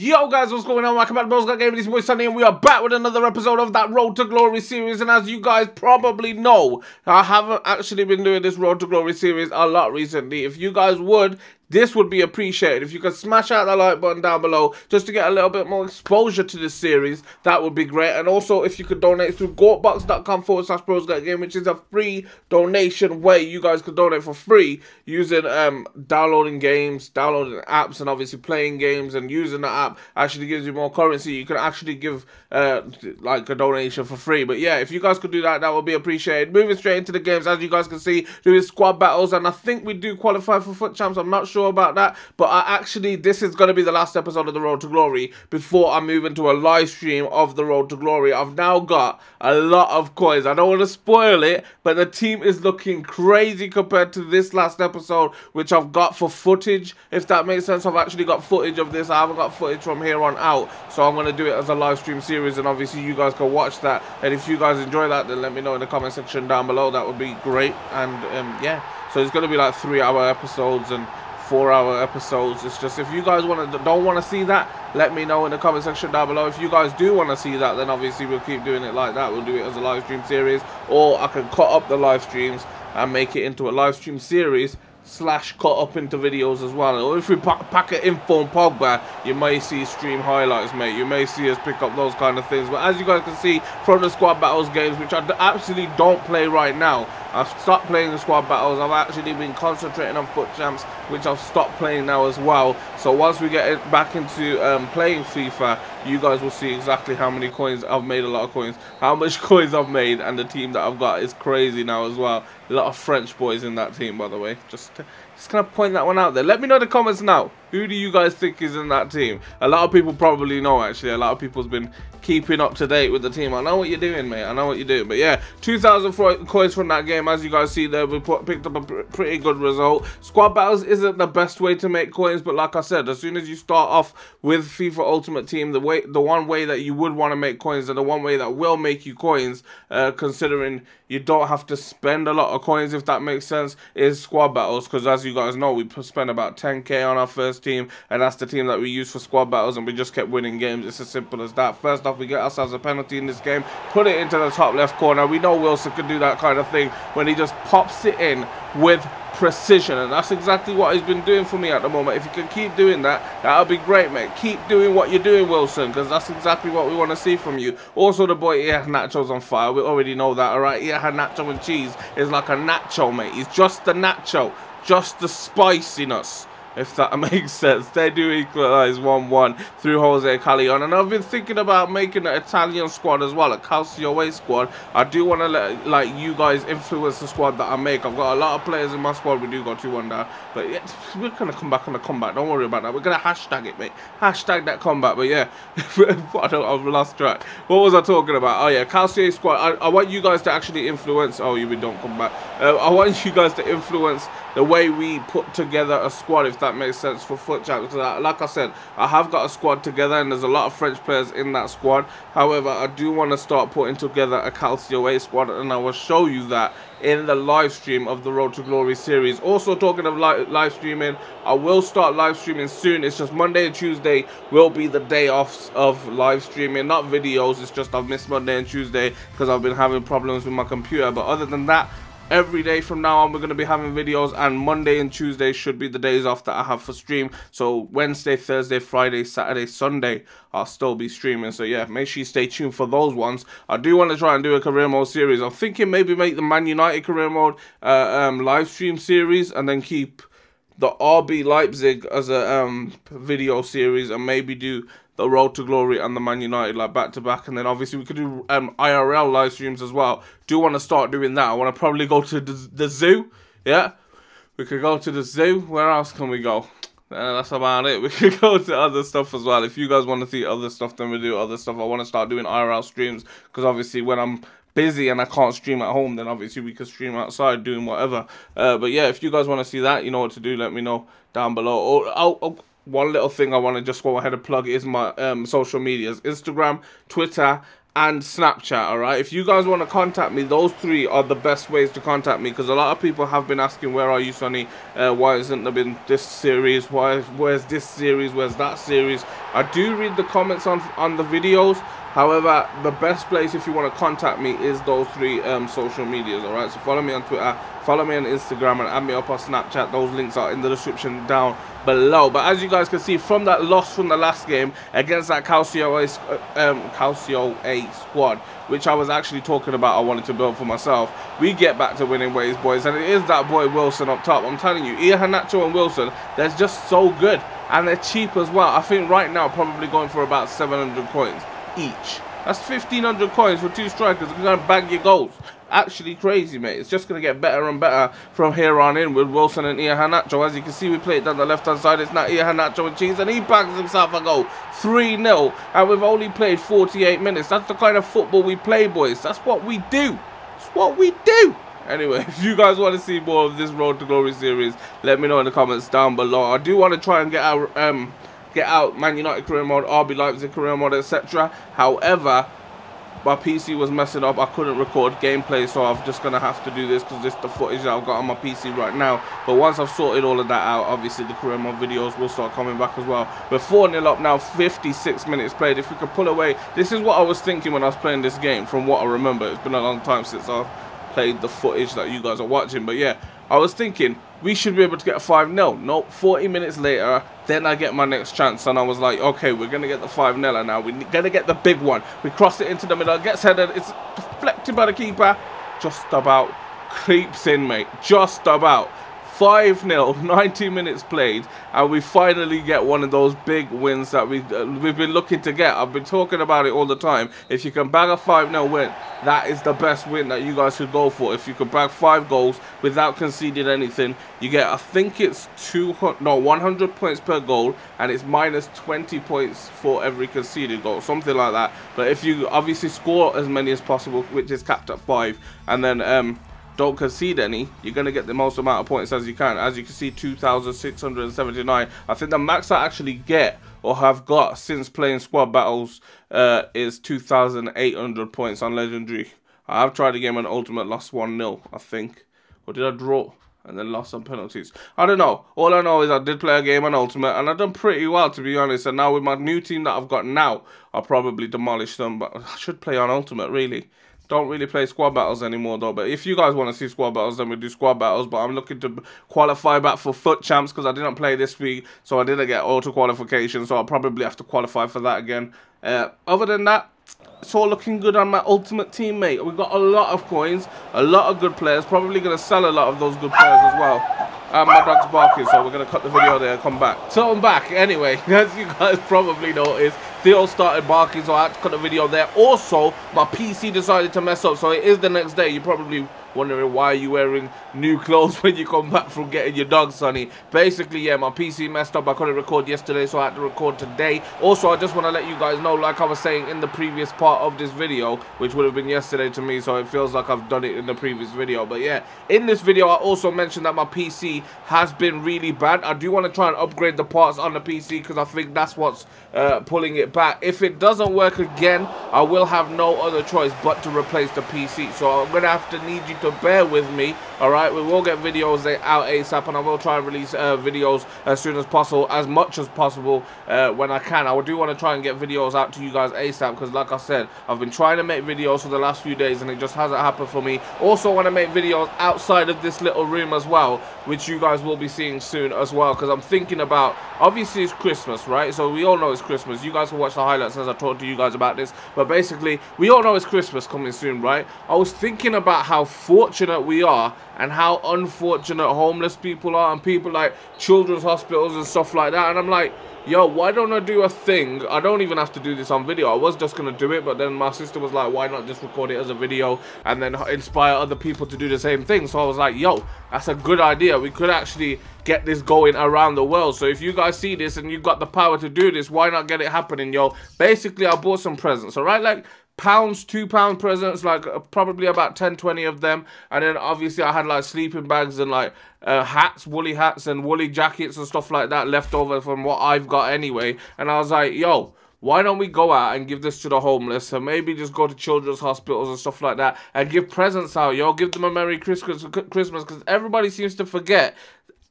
Yo guys, what's going on? Welcome back to BrosGotGame. This is boy Sunny and we are back with another episode of that Road to Glory series. And as you guys probably know, I haven't actually been doing this Road to Glory series a lot recently. If you guys would, this would be appreciated. If you could smash out the like button down below just to get a little bit more exposure to this series, that would be great. And also, if you could donate through GoatBox.com/BrosGotGame, which is a free donation way you guys could donate for free using downloading games, downloading apps, and obviously playing games and using the app actually gives you more currency. You can actually give like a donation for free. But yeah, if you guys could do that, that would be appreciated. Moving straight into the games, as you guys can see, doing squad battles, and I think we do qualify for FUT Champs. I'm not sure about that, but this is going to be the last episode of the Road to Glory before I move into a live stream of the Road to Glory. I've now got a lot of coins. I don't want to spoil it, but the team is looking crazy compared to this last episode, which I've got for footage, if that makes sense. I've actually got footage of this. I haven't got footage from here on out, so I'm going to do it as a live stream series, and obviously you guys can watch that. And if you guys enjoy that, then let me know in the comment section down below. That would be great. And yeah, so it's going to be like 3-hour episodes and 4-hour episodes. It's just, if you guys don't want to see that, let me know in the comment section down below. If you guys do want to see that, then obviously we'll keep doing it like that. We'll do it as a live stream series, or I can cut up the live streams and make it into a live stream series / cut up into videos as well. Or if we pack it Inform Pogba, you may see stream highlights, mate. You may see us pick up those kind of things. But as you guys can see from the squad battles games, which I actually don't play right now, I've stopped playing the squad battles. I've actually been concentrating on FUT Champs, which I've stopped playing now as well. So once we get back into playing FIFA, you guys will see exactly how many coins I've made. A lot of coins, how much coins I've made, and the team that I've got is crazy now as well. A lot of French boys in that team, by the way. Just gonna point that one out there. Let me know in the comments now, who do you guys think is in that team? A lot of people probably know, actually. A lot of people's been keeping up to date with the team. I know what you're doing, mate. I know what you're doing. But yeah, 2,000 coins from that game. As you guys see there, we picked up a pretty good result. Squad battles isn't the best way to make coins, but like I said, as soon as you start off with FIFA Ultimate Team, the one way that you would want to make coins, and the one way that will make you coins, considering you don't have to spend a lot of coins, if that makes sense, is squad battles. Because as you guys know, we spent about 10k on our first team, and that's the team that we used for squad battles, and we just kept winning games. It's as simple as that. First off, we get ourselves a penalty in this game, put it into the top left corner. We know Wilson can do that kind of thing when he just pops it in with precision, and that's exactly what he's been doing for me at the moment. If you can keep doing that, that'll be great, mate. Keep doing what you're doing, Wilson, because that's exactly what we want to see from you. Also, the boy Nacho's on fire. We already know that, alright? Nacho and cheese is like a nacho, mate. He's just the nacho, just the spiciness, if that makes sense. They do equalise 1-1 through Jose Callejon, and I've been thinking about making an Italian squad as well, a Calcio Away squad. I do want to let you guys influence the squad that I make. I've got a lot of players in my squad. We do got 2-1 down, but yeah, we're gonna come back on the comeback. Don't worry about that. We're gonna hashtag it, mate. Hashtag that comeback. But yeah, I've lost track. What was I talking about? Oh yeah, Calcio squad. I want you guys to actually influence. Oh, you don't come back. I want you guys to influence the way we put together a squad, if that makes sense, for FUT Champs. Like I said, I have got a squad together, and there's a lot of French players in that squad. However, I do want to start putting together a Calcio A squad, and I will show you that in the live stream of the Road to Glory series. Also, talking of live streaming, I will start live streaming soon. It's just Monday and Tuesday will be the day offs of live streaming, not videos. It's just I've missed Monday and Tuesday because I've been having problems with my computer. But other than that, every day from now on, we're going to be having videos, and Monday and Tuesday should be the days off that I have for stream. So Wednesday, Thursday, Friday, Saturday, Sunday, I'll still be streaming. So yeah, make sure you stay tuned for those ones. I do want to try and do a career mode series. I'm thinking maybe make the Man United career mode live stream series, and then keep the RB Leipzig as a video series, and maybe do the Road to Glory and the Man United like back to back. And then obviously we could do IRL live streams as well. Do want to start doing that. I want to probably go to the zoo. Yeah, we could go to the zoo. Where else can we go? That's about it. We could go to other stuff as well. If you guys want to see other stuff, then we do other stuff. I want to start doing IRL streams, because obviously when I'm busy and I can't stream at home, then obviously we could stream outside doing whatever. But yeah, if you guys want to see that, you know what to do. Let me know down below. One little thing I want to just go ahead and plug is my social medias: Instagram, Twitter, and Snapchat. All right, if you guys want to contact me, those three are the best ways to contact me, because a lot of people have been asking, where are you, Sonny? Why isn't there been this series? Where's this series? Where's that series? I do read the comments on the videos. However, the best place if you want to contact me is those three social medias. All right, so follow me on Twitter, follow me on Instagram, and add me up on Snapchat. Those links are in the description down below. But as you guys can see from that loss from the last game against that Calcio A squad, which I was actually talking about, I wanted to build for myself, we get back to winning ways, boys, and it is that boy Wilson up top. I'm telling you, Iheanacho and Wilson, they're just so good, and they're cheap as well. I think right now probably going for about 700 coins each. That's 1,500 coins for two strikers. You're going to bag your goals. Actually crazy, mate. It's just going to get better and better from here on in with Wilson and Iheanacho. As you can see, we play it down the left-hand side. It's now Iheanacho and Cheese, and he bags himself a goal. 3-0. And we've only played 48 minutes. That's the kind of football we play, boys. That's what we do. It's what we do. Anyway, if you guys want to see more of this Road to Glory series, let me know in the comments down below. I do want to try and get out Man United career mode, RB Leipzig career mode, etc. However, my PC was messing up. I couldn't record gameplay, so I'm just going to have to do this because this is the footage that I've got on my PC right now. But once I've sorted all of that out, obviously the career mode videos will start coming back as well. We're 4-0 up now, 56 minutes played. If we could pull away, this is what I was thinking when I was playing this game, from what I remember. It's been a long time since I've played the footage that you guys are watching. But yeah, I was thinking we should be able to get a 5-0. Nope, 40 minutes later, then I get my next chance, and I was like, okay, we're going to get the 5-0 now. We're going to get the big one. We cross it into the middle, it gets headed, it's deflected by the keeper, just about creeps in, mate, just about. 5-0, 90 minutes played, and we finally get one of those big wins that we've been looking to get. I've been talking about it all the time. If you can bag a 5-0 win, that is the best win that you guys should go for. If you can bag 5 goals without conceding anything, you get, I think it's 100 points per goal, and it's minus 20 points for every conceded goal, something like that. But if you obviously score as many as possible, which is capped at 5, and then don't concede any, you're going to get the most amount of points as you can. As you can see, 2,679. I think the max I actually get or have got since playing squad battles is 2,800 points on Legendary. I have tried a game on Ultimate, lost 1-0, I think. Or did I draw and then lost on penalties? I don't know. All I know is I did play a game on Ultimate, and I've done pretty well, to be honest. And now with my new team that I've got now, I'll probably demolish them. But I should play on Ultimate, really. Don't really play squad battles anymore though, but if you guys want to see squad battles, then we do squad battles. But I'm looking to qualify back for FUT Champs because I didn't play this week, so I didn't get auto qualification, so I'll probably have to qualify for that again. Other than that, it's all looking good on my ultimate team, mate. We've got a lot of coins, a lot of good players, probably going to sell a lot of those good players as well. My dog's barking, so we're going to cut the video there and come back. So I'm back. Anyway, as you guys probably noticed, Theo started barking, so I had to cut the video there. Also, my PC decided to mess up, so it is the next day. You're probably wondering why you're wearing new clothes when you come back from getting your dog, Sonny. Basically, yeah, my PC messed up. I couldn't record yesterday, so I had to record today. Also, I just want to let you guys know, like I was saying in the previous part of this video, which would have been yesterday to me, so it feels like I've done it in the previous video. But yeah, in this video, I also mentioned that my PC has been really bad. I do want to try and upgrade the parts on the PC because I think that's what's pulling it back. If it doesn't work again, I will have no other choice but to replace the PC. So I'm going to have to need you to bear with me. Alright, we will get videos out ASAP, and I will try and release videos as soon as possible, as much as possible when I can. I do want to try and get videos out to you guys ASAP because, like I said, I've been trying to make videos for the last few days and it just hasn't happened for me. Also, I want to make videos outside of this little room as well, which you guys will be seeing soon as well, because I'm thinking about, obviously it's Christmas, right? So we all know it's Christmas. You guys can watch the highlights as I talk to you guys about this, but basically we all know it's Christmas coming soon, right? I was thinking about how fortunate we are and how unfortunate homeless people are and people like children's hospitals and stuff like that, and I'm like, yo, why don't I do a thing? I don't even have to do this on video. I was just going to do it, but then my sister was like, why not just record it as a video and then inspire other people to do the same thing? So I was like, yo, that's a good idea. We could actually get this going around the world. So if you guys see this and you've got the power to do this, why not get it happening, yo? Basically, I bought some presents, all right? Like, £2 presents, like probably about 10-20 of them, and then obviously I had like sleeping bags and like hats, woolly hats and woolly jackets and stuff like that left over from what I've got anyway. And I was like, yo, why don't we go out and give this to the homeless, and maybe just go to children's hospitals and stuff like that and give presents out, yo, give them a Merry Christmas, because everybody seems to forget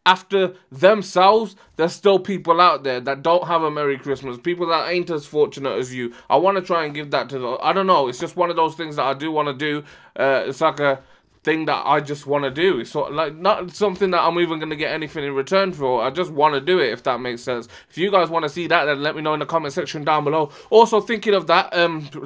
after themselves, there's still people out there that don't have a Merry Christmas, people that ain't as fortunate as you. I want to try and give that to them. I don't know, it's just one of those things that I do want to do. It's like a thing that I just want to do. It's sort of like not something that I'm even going to get anything in return for. I just want to do it, if that makes sense. If you guys want to see that, then let me know in the comment section down below. Also, thinking of that,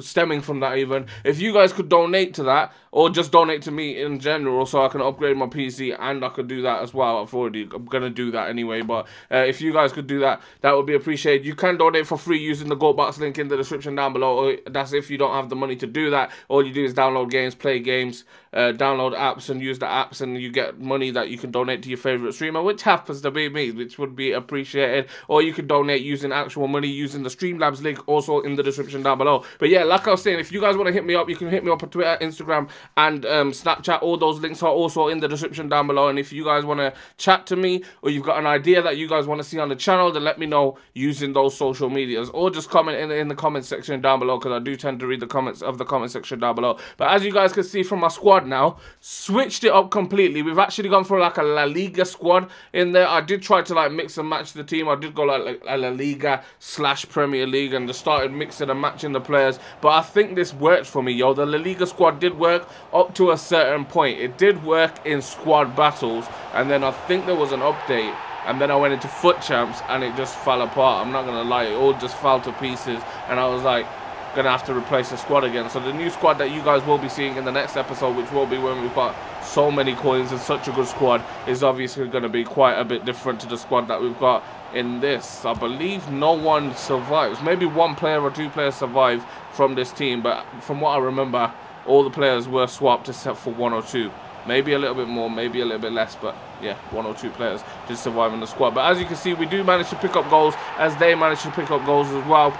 stemming from that even, if you guys could donate to that, or just donate to me in general so I can upgrade my PC, and I could do that as well. I'm going to do that anyway, but if you guys could do that, that would be appreciated. You can donate for free using the GoatBox link in the description down below. Or that's if you don't have the money to do that. All you do is download games, play games, download apps and use the apps, and you get money that you can donate to your favorite streamer, which happens to be me, which would be appreciated. Or you can donate using actual money using the Streamlabs link also in the description down below. But yeah, like I was saying, if you guys want to hit me up, you can hit me up on Twitter, Instagram, and Snapchat. All those links are also in the description down below. And if you guys want to chat to me, or you've got an idea that you guys want to see on the channel, then let me know using those social medias, or just comment in the comment section down below, because I do tend to read the comments of the comment section down below. But as you guys can see from my squad now, switched it up completely. We've actually gone for like a La Liga squad in there. I did try to like mix and match the team. I did go like a La Liga / Premier League and just started mixing and matching the players. But I think this worked for me, yo. The La Liga squad did work up to a certain point. It did work in squad battles, and then I think there was an update, and then I went into foot champs and it just fell apart. I'm not gonna lie, it all just fell to pieces, and I was like, gonna have to replace the squad again. So the new squad that you guys will be seeing in the next episode, which will be when we've got so many coins and such a good squad, is obviously going to be quite a bit different to the squad that we've got in this. I believe no one survives. Maybe one player or two players survive from this team, but from what I remember, all the players were swapped except for one or two. Maybe a little bit more, maybe a little bit less, but yeah, one or two players did survive in the squad. But as you can see, we do manage to pick up goals, as they manage to pick up goals as well.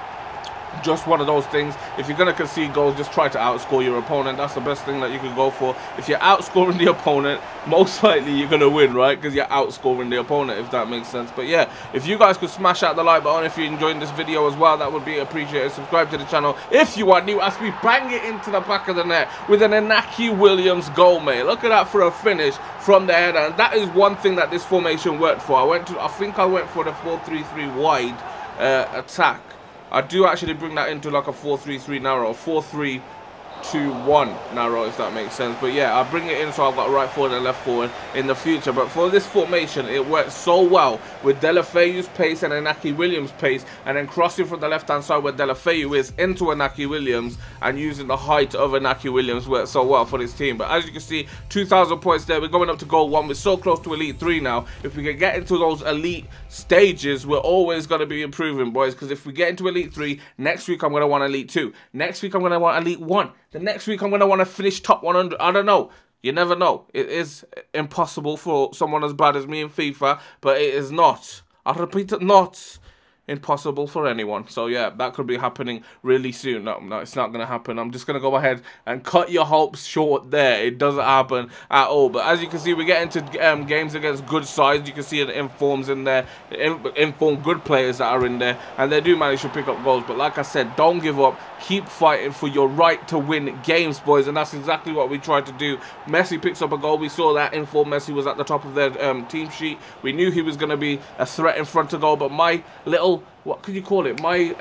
Just one of those things. If you're going to concede goals, just try to outscore your opponent. That's the best thing that you can go for. If you're outscoring the opponent, most likely you're going to win, right? Because you're outscoring the opponent, if that makes sense. But yeah, if you guys could smash out the like button if you're enjoying this video as well, that would be appreciated. Subscribe to the channel if you are new, as we bang it into the back of the net with an Inaki Williams goal, mate. Look at that for a finish from the header. And that is one thing that this formation worked for. I think I went for the 4-3-3 wide attack. I do actually bring that into like a 4-3-3 narrow, 4-3-2-1 narrow, if that makes sense. But yeah, I bring it in so I've got right forward and left forward in the future. But for this formation, it works so well with Delafeu's pace and Inaki Williams' pace, and then crossing from the left hand side where Delafeu is into Inaki Williams, and using the height of Inaki Williams works so well for this team. But as you can see, 2,000 points there. We're going up to goal 1. We're so close to Elite 3 now. If we can get into those elite stages, we're always going to be improving, boys, because if we get into Elite 3, next week I'm going to want Elite 2. Next week I'm going to want Elite 1. The next week I'm going to want to finish top 100. I don't know. You never know. It is impossible for someone as bad as me in FIFA, but it is not. I repeat it, not impossible for anyone. So yeah, that could be happening really soon. No, it's not going to happen. I'm just going to go ahead and cut your hopes short there. It doesn't happen at all. But as you can see, we get into games against good sides. You can see the informs in there, informed good players that are in there, and they do manage to pick up goals. But like I said, don't give up. Keep fighting for your right to win games, boys, and that's exactly what we tried to do. Messi picks up a goal. We saw that informed Messi was at the top of their team sheet. We knew he was going to be a threat in front of goal, but my little, what could you call it, my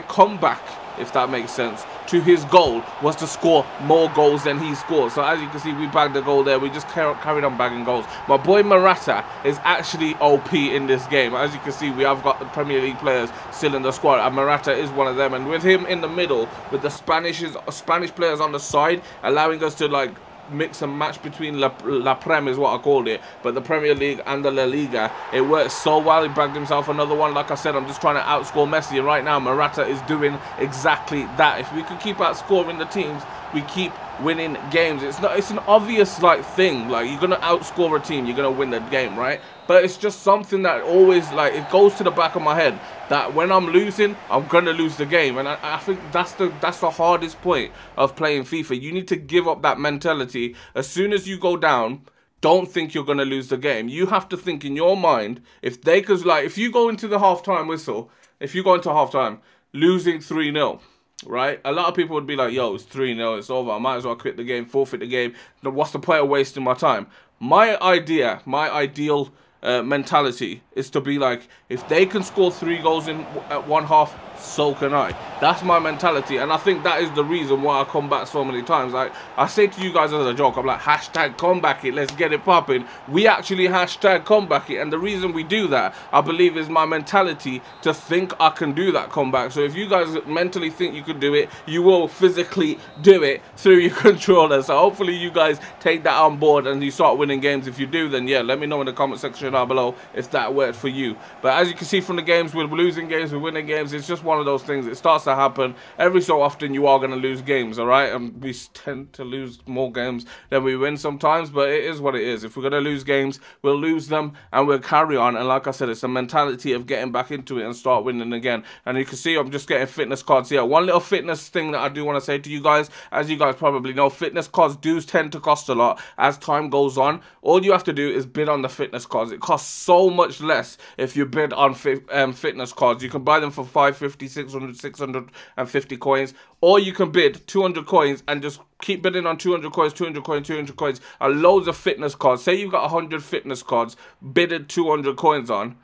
comeback, if that makes sense, to his goal was to score more goals than he scored. So as you can see, we bagged a goal there. We just carried on bagging goals. My boy Morata is actually OP in this game. As you can see, we have got the Premier League players still in the squad, and Morata is one of them. And with him in the middle, with the Spanish players on the side, allowing us to like mix and match between La Prem is what I called it, but the Premier League and the La Liga, it works so well. He bagged himself another one. Like I said, I'm just trying to outscore Messi, and right now Morata is doing exactly that. If we could keep outscoring the teams, we keep winning games. It's an obvious like thing, like you're gonna outscore a team, you're gonna win the game, right? But it's just something that always, like, it goes to the back of my head that when I'm losing, I'm gonna lose the game. And I think that's the hardest point of playing FIFA. You need to give up that mentality. As soon as you go down, don't think you're gonna lose the game. You have to think in your mind, if you go into the halftime whistle, if you go into halftime, losing 3-0. Right? A lot of people would be like, yo, it's 3-0, it's over. I might as well quit the game, forfeit the game. What's the point of wasting my time? My ideal mentality is to be like, if they can score 3 goals in at one half, so can I. That's my mentality, and I think that is the reason why I come back so many times. Like, I say to you guys as a joke, I'm like, hashtag comeback it, let's get it popping. We actually hashtag comeback it, and the reason we do that, I believe, is my mentality to think I can do that comeback. So if you guys mentally think you can do it, you will physically do it through your controller. So hopefully you guys take that on board and you start winning games. If you do, then yeah, let me know in the comment section down below if that worked for you. But as you can see from the games, we're losing games, we're winning games. It's just one of those things. It starts to happen every so often. You are going to lose games, all right? And we tend to lose more games than we win sometimes, but it is what it is. If we're going to lose games, we'll lose them and we'll carry on. And like I said, it's a mentality of getting back into it and start winning again. And you can see I'm just getting fitness cards here. One little fitness thing that I do want to say to you guys, as you guys probably know, fitness cards do tend to cost a lot as time goes on. All you have to do is bid on the fitness cards. It costs so much less if you bid on fitness cards. You can buy them for 550, 600, 650 coins, or you can bid 200 coins and just keep bidding on 200 coins, 200 coins, 200 coins, and loads of fitness cards. Say you've got 100 fitness cards, bidded 200 coins on,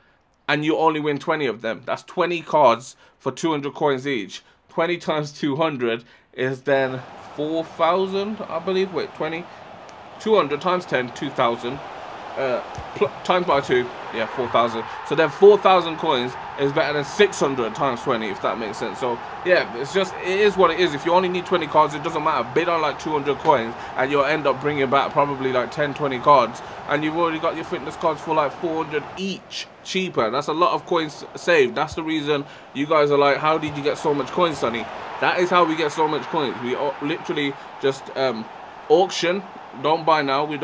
and you only win 20 of them. That's 20 cards for 200 coins each. 20 times 200 is then 4,000, I believe. Wait, 20, 200 times 10, 2,000. Times by 2, yeah, 4,000. So then 4,000 coins is better than 600 times 20, if that makes sense. So yeah, it's just, it is what it is. If you only need 20 cards, it doesn't matter. Bid on like 200 coins and you'll end up bringing back probably like 10, 20 cards, and you've already got your fitness cards for like 400 each cheaper. That's a lot of coins saved. That's the reason you guys are like, how did you get so much coins, Sonny? That is how we get so much coins. We literally just auction. Don't buy now. We'd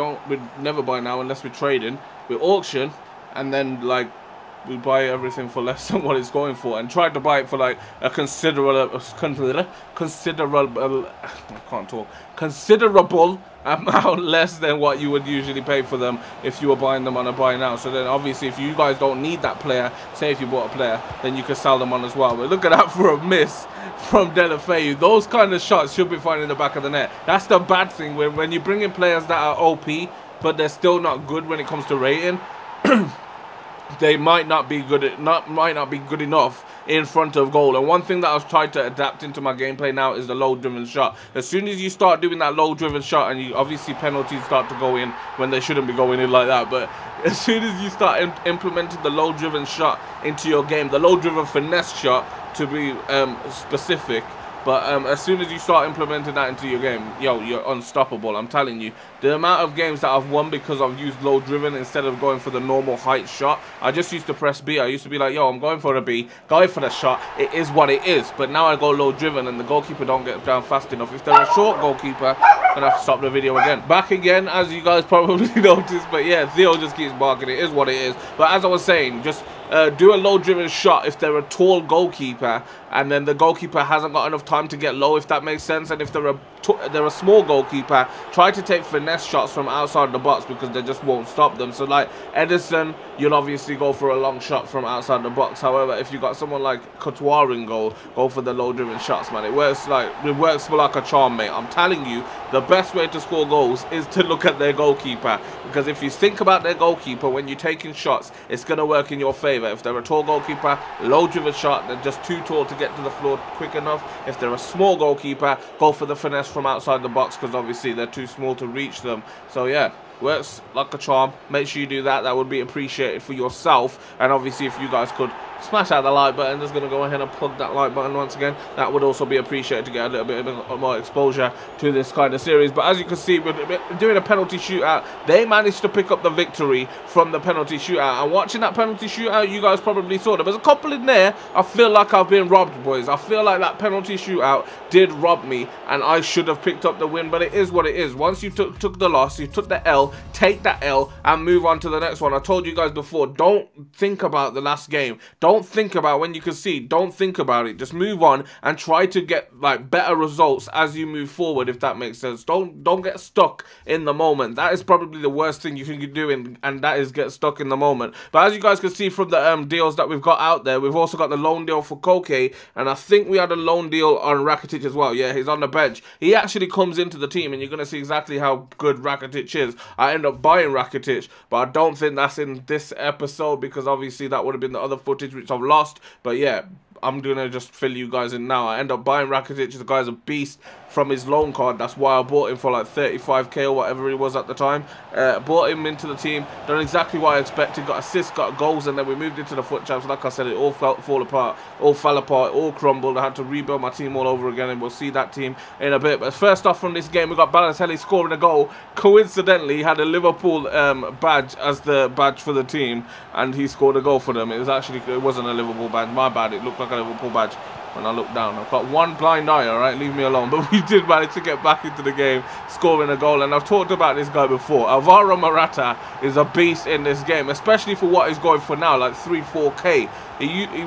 never buy now unless we're trading. We auction, and then like we buy everything for less than what it's going for, and try to buy it for like a considerable amount less than what you would usually pay for them if you were buying them on a buy now. So then obviously if you guys don't need that player, say if you bought a player, then you can sell them on as well. But look at that for a miss from Delafeu. Those kind of shots should be fine in the back of the net. That's the bad thing when you bring in players that are OP but they're still not good when it comes to rating. They might not be good enough in front of goal. And one thing that I've tried to adapt into my gameplay now is the low driven shot. As soon as you start doing that low driven shot, and you obviously penalties start to go in when they shouldn't be going in like that, but as soon as you start implementing the low driven shot into your game, the low driven finesse shot to be specific, but as soon as you start implementing that into your game, yo, you're unstoppable. I'm telling you, the amount of games that I've won because I've used low driven instead of going for the normal height shot. I just used to press B. I used to be like, yo, I'm going for a B, going for the shot. It is what it is. But now I go low driven and the goalkeeper don't get down fast enough. If they're a short goalkeeper, I'm gonna have to stop the video again. Back again, as you guys probably noticed. But yeah, Theo just keeps barking. It is what it is. But as I was saying, just do a low driven shot if they're a tall goalkeeper, and then the goalkeeper hasn't got enough time to get low, if that makes sense. And if they're a small goalkeeper, try to take finesse shots from outside the box, because they just won't stop them. So like Edison, you'll obviously go for a long shot from outside the box. However, if you got someone like Courtois in goal, go for the low driven shots, man. It works like a charm, mate. I'm telling you, the best way to score goals is to look at their goalkeeper, because if you think about their goalkeeper when you're taking shots, it's gonna work in your favor. If they're a tall goalkeeper, low driven shot, they're just too tall to get to the floor quick enough. If they're a small goalkeeper, go for the finesse from outside the box, because obviously they're too small to reach them. So yeah, works like a charm. Make sure you do that. That would be appreciated for yourself. And obviously if you guys could smash out the like button, just gonna go ahead and plug that like button once again. That would also be appreciated to get a little bit more exposure to this kind of series. But as you can see, we're doing a penalty shootout. They managed to pick up the victory from the penalty shootout, and watching that penalty shootout, you guys probably saw there was a couple in there. I feel like I've been robbed, boys. I feel like that penalty shootout did rob me, and I should have picked up the win. But it is what it is. Once you took the loss, you took the L, take that L and move on to the next one. I told you guys before, don't think about the last game. don't think about when you concede. Don't think about it. Just move on and try to get like better results as you move forward, if that makes sense. Don't get stuck in the moment. That is probably the worst thing you can do, and that is get stuck in the moment. But as you guys can see from the deals that we've got out there, we've also got the loan deal for Koke, and I think we had a loan deal on Rakitic as well. Yeah, he's on the bench. He actually comes into the team, and you're going to see exactly how good Rakitic is. I end up buying Rakitic, but I don't think that's in this episode, because obviously that would have been the other footage which I've lost. But yeah, I'm going to just fill you guys in now. I end up buying Rakitic. The guy's a beast from his loan card. That's why I bought him for like 35k or whatever he was at the time. Bought him into the team. Done exactly what I expected. Got assists, got goals, and then we moved into the foot champs. Like I said, it all fell apart, all crumbled. I had to rebuild my team all over again, and we'll see that team in a bit. But first off from this game, we got Balotelli scoring a goal. Coincidentally, he had a Liverpool badge as the badge for the team, and he scored a goal for them. It wasn't a Liverpool badge. My bad. It looked like a Liverpool badge when I look down. I've got one blind eye, alright, leave me alone. But we did manage to get back into the game, scoring a goal. And I've talked about this guy before. Alvaro Morata is a beast in this game, especially for what he's going for now, like 3-4k.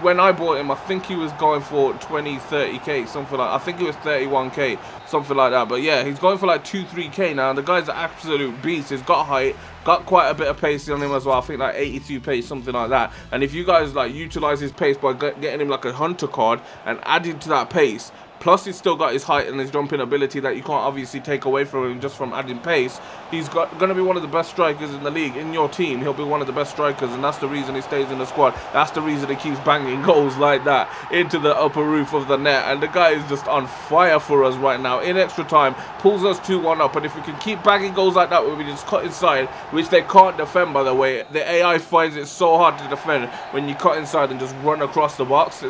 When I bought him, I think he was going for 20-30k, something like, I think it was 31k, something like that. But yeah, he's going for like 2-3k now. The guy's an absolute beast. He's got height, got quite a bit of pace on him as well. I think like 82 pace, something like that. And if you guys like utilize his pace by getting him like a hunter card and adding to that pace, plus he's still got his height and his jumping ability that you can't obviously take away from him just from adding pace, he's going to be one of the best strikers in the league. In your team, he'll be one of the best strikers, and that's the reason he stays in the squad. That's the reason he keeps banging goals like that into the upper roof of the net. And the guy is just on fire for us right now. In extra time, pulls us 2-1 up, and if we can keep banging goals like that where we just cut inside, which they can't defend, by the way. The AI finds it so hard to defend when you cut inside and just run across the box.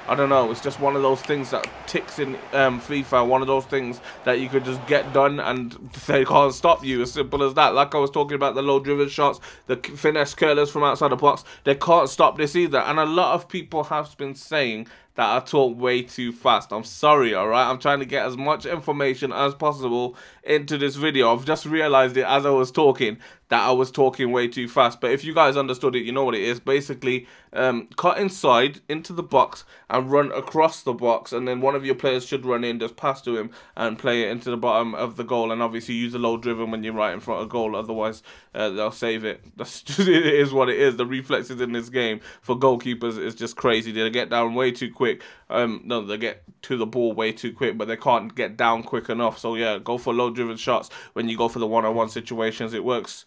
I don't know, it's just one of those things that ticks in FIFA, one of those things that you could just get done and they can't stop you, as simple as that. Like I was talking about the low-driven shots, the finesse curlers from outside the box, they can't stop this either. And a lot of people have been saying that I talk way too fast. I'm sorry, alright? I'm trying to get as much information as possible into this video. I've just realized it as I was talking, that I was talking way too fast. But if you guys understood it, you know what it is. Basically, cut inside into the box and run across the box, and then one of your players should run in, just pass to him and play it into the bottom of the goal. And obviously use the low driven when you're right in front of goal, otherwise they'll save it. That's just, it is what it is. The reflexes in this game for goalkeepers is just crazy. They get down way too quick. No, they get to the ball way too quick, but they can't get down quick enough. So yeah, go for low driven shots when you go for the one-on-one situations. It works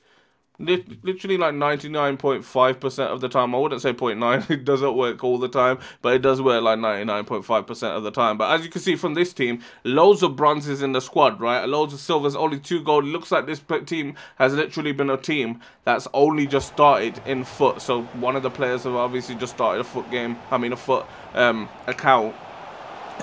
literally like 99.5% of the time. I wouldn't say 0.9. It doesn't work all the time, but it does work like 99.5% of the time. But as you can see from this team, loads of bronzes in the squad, right? Loads of silvers, only 2 gold. It looks like this team has literally been a team that's only just started in foot. So one of the players have obviously just started a foot game. I mean a foot account.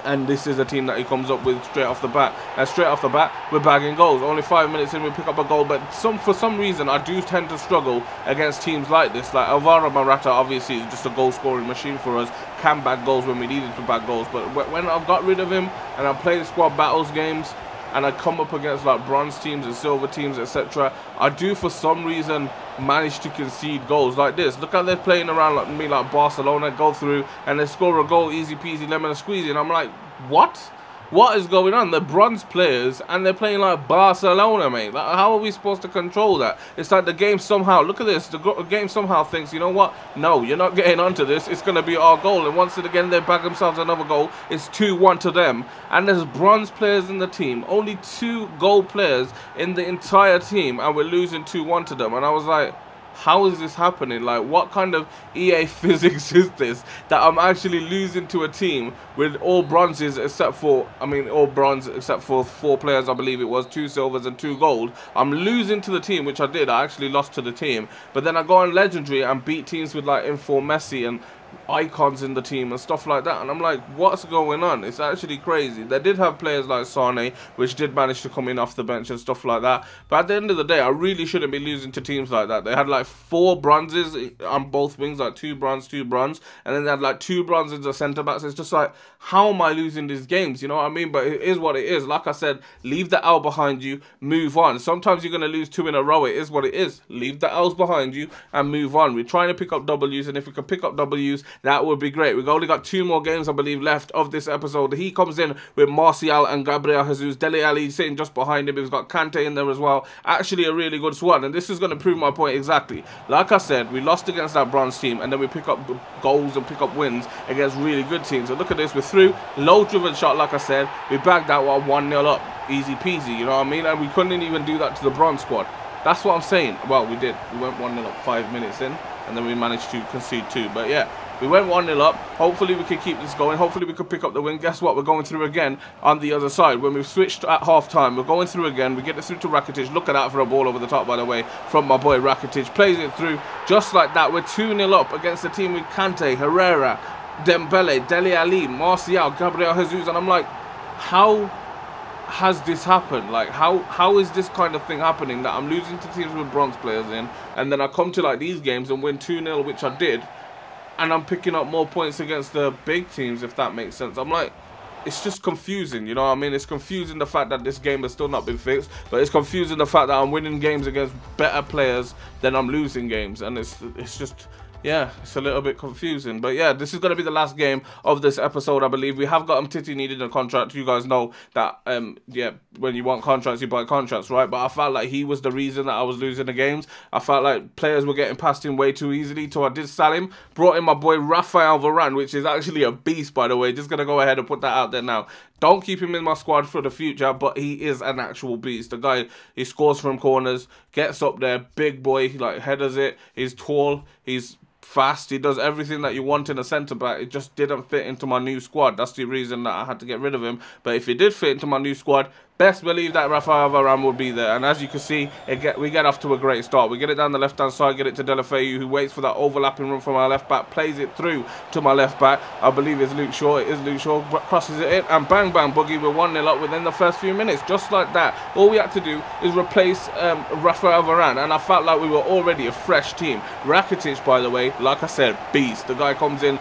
And this is a team that he comes up with straight off the bat. And straight off the bat, we're bagging goals. Only 5 minutes in, we pick up a goal. But for some reason, I do tend to struggle against teams like this. Like Alvaro Morata, obviously, is just a goal-scoring machine for us. Can bag goals when we needed to bag goals. But when I've got rid of him and I play the squad battles games, and I come up against like bronze teams and silver teams, etc., I do for some reason manage to concede goals like this. Look how they're playing around like me, like Barcelona, go through and they score a goal, easy peasy lemon squeezy, and I'm like, what? What is going on? They're bronze players and they're playing like Barcelona, mate. Like, how are we supposed to control that? It's like the game somehow, look at this, the game somehow thinks, you know what? No, you're not getting onto this. It's going to be our goal. And once again, they bag themselves another goal. It's 2-1 to them. And there's bronze players in the team. Only 2 gold players in the entire team. And we're losing 2-1 to them. And I was like, how is this happening? Like, what kind of EA physics is this, that I'm actually losing to a team with all bronzes except for, I mean, all bronze except for 4 players, I believe it was, 2 silvers and 2 gold. I'm losing to the team, which I did. I actually lost to the team. But then I go on Legendary and beat teams with, like, Inform Messi and icons in the team and stuff like that, and I'm like, what's going on? It's actually crazy. They did have players like Sane, which did manage to come in off the bench and stuff like that, but at the end of the day, I really shouldn't be losing to teams like that. They had like 4 bronzes on both wings, like 2 bronze, 2 bronze, and then they had like 2 bronzes as centre backs. It's just like, how am I losing these games? You know what I mean? But it is what it is. Like I said, leave the L behind you, move on. Sometimes you're going to lose 2 in a row. It is what it is. Leave the L's behind you and move on. We're trying to pick up W's, and if we can pick up W's Jesus, that would be great. We've only got 2 more games, I believe, left of this episode. He comes in with Martial and Gabriel Jesus. Dele Alli sitting just behind him. He's got Kante in there as well. Actually, a really good squad, and this is going to prove my point exactly. Like I said, we lost against that bronze team, and then we pick up goals and pick up wins against really good teams. So look at this. We're through. Low-driven shot, like I said. We bagged that while 1-0 up. Easy peasy, you know what I mean? And we couldn't even do that to the bronze squad. That's what I'm saying. Well, we did. We went 1-0 up 5 minutes in, and then we managed to concede 2. But yeah, we went 1-0 up. Hopefully we can keep this going. Hopefully we can pick up the win. Guess what? We're going through again on the other side. When we've switched at half-time, we're going through again. We get it through to Rakitic. Look at that for a ball over the top, by the way, from my boy Rakitic. Plays it through just like that. We're 2-0 up against a team with Kante, Herrera, Dembele, Dele Alli, Martial, Gabriel Jesus. And I'm like, how has this happened? Like, how is this kind of thing happening, that I'm losing to teams with bronze players in, and then I come to like these games and win 2-0, which I did, and I'm picking up more points against the big teams, if that makes sense. I'm like, it's just confusing, you know what I mean? It's confusing the fact that this game has still not been fixed, but it's confusing the fact that I'm winning games against better players than I'm losing games, and it's just, yeah, it's a little bit confusing. But yeah, this is going to be the last game of this episode, I believe. We have got Titi needed a contract. You guys know that, yeah, when you want contracts, you buy contracts, right? But I felt like he was the reason that I was losing the games. I felt like players were getting past him way too easily, so I did sell him. Brought in my boy Rafael Varane, which is actually a beast, by the way. Just going to go ahead and put that out there now. Don't keep him in my squad for the future, but he is an actual beast. The guy, he scores from corners, gets up there, big boy, he like headers it, he's tall, he's fast, he does everything that you want in a centre-back. It just didn't fit into my new squad. That's the reason that I had to get rid of him. But if he did fit into my new squad, best believe that Rafael Varane would be there. And as you can see, we get off to a great start. We get it down the left-hand side, get it to Deulofeu, who waits for that overlapping run from our left-back, plays it through to my left-back. I believe it's Luke Shaw. It is Luke Shaw, crosses it in, and bang, bang, boogie. We're 1-0 up within the first few minutes. Just like that. All we had to do is replace Rafael Varane, and I felt like we were already a fresh team. Rakitic, by the way, like I said, beast. The guy comes in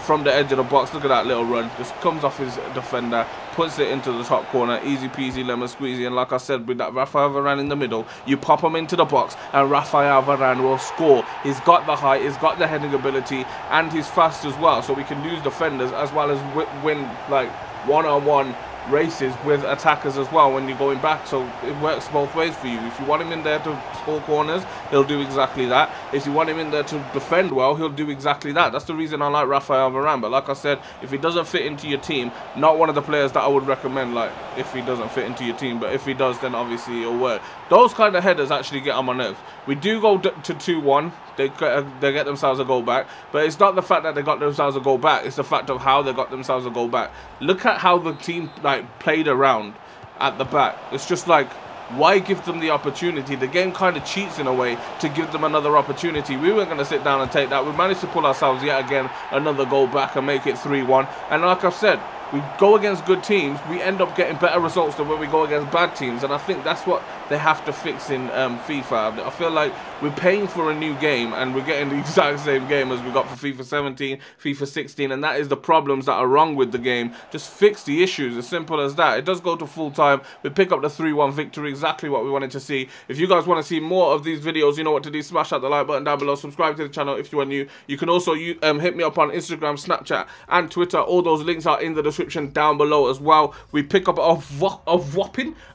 from the edge of the box. Look at that little run. Just comes off his defender, puts it into the top corner. Easy peasy, lemon squeezy. And like I said, with that Rafael Varane in the middle, you pop him into the box and Rafael Varane will score. He's got the height, he's got the heading ability, and he's fast as well. So we can lose defenders as well as win like one-on-one races with attackers as well when you're going back. So it works both ways for you. If you want him in there to score corners, he'll do exactly that. If you want him in there to defend well, he'll do exactly that. That's the reason I like Rafael Varane. But like I said, if he doesn't fit into your team, not one of the players that I would recommend, like, if he doesn't fit into your team. But if he does, then obviously it'll work. Those kind of headers actually get on my nerves. We do go to 2-1. They get themselves a goal back, but it's not the fact that they got themselves a goal back, it's the fact of how they got themselves a goal back. Look at how the team like played around at the back. It's just like, why give them the opportunity? The game kind of cheats in a way to give them another opportunity. We weren't going to sit down and take that. We managed to pull ourselves yet again another goal back and make it 3-1. And like I've said, we go against good teams, we end up getting better results than when we go against bad teams. And I think that's what they have to fix in FIFA. I feel like we're paying for a new game and we're getting the exact same game as we got for FIFA 17, FIFA 16, and that is the problems that are wrong with the game. Just fix the issues, as simple as that. It does go to full time. We pick up the 3-1 victory, exactly what we wanted to see. If you guys want to see more of these videos, you know what to do. Smash that the like button down below. Subscribe to the channel if you are new. You can also hit me up on Instagram, Snapchat, and Twitter. All those links are in the description down below as well. We pick up a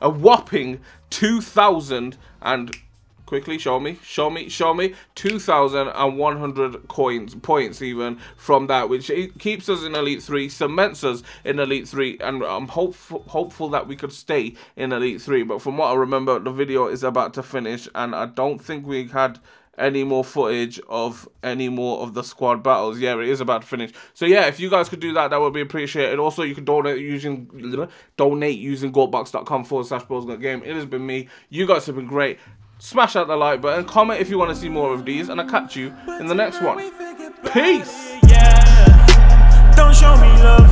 whopping 2,000 and quickly show me 2,100 points even from that, which keeps us in Elite 3, cements us in Elite 3, and I'm hopeful that we could stay in Elite 3. But from what I remember, the video is about to finish and I don't think we had any more footage of any more of the squad battles. Yeah, it is about to finish. So yeah, if you guys could do that, that would be appreciated. Also, you can donate using GoBoxGame. It has been me. You guys have been great. Smash out the like button, comment if you want to see more of these, and I'll catch you in the next one. Peace. Don't show me love.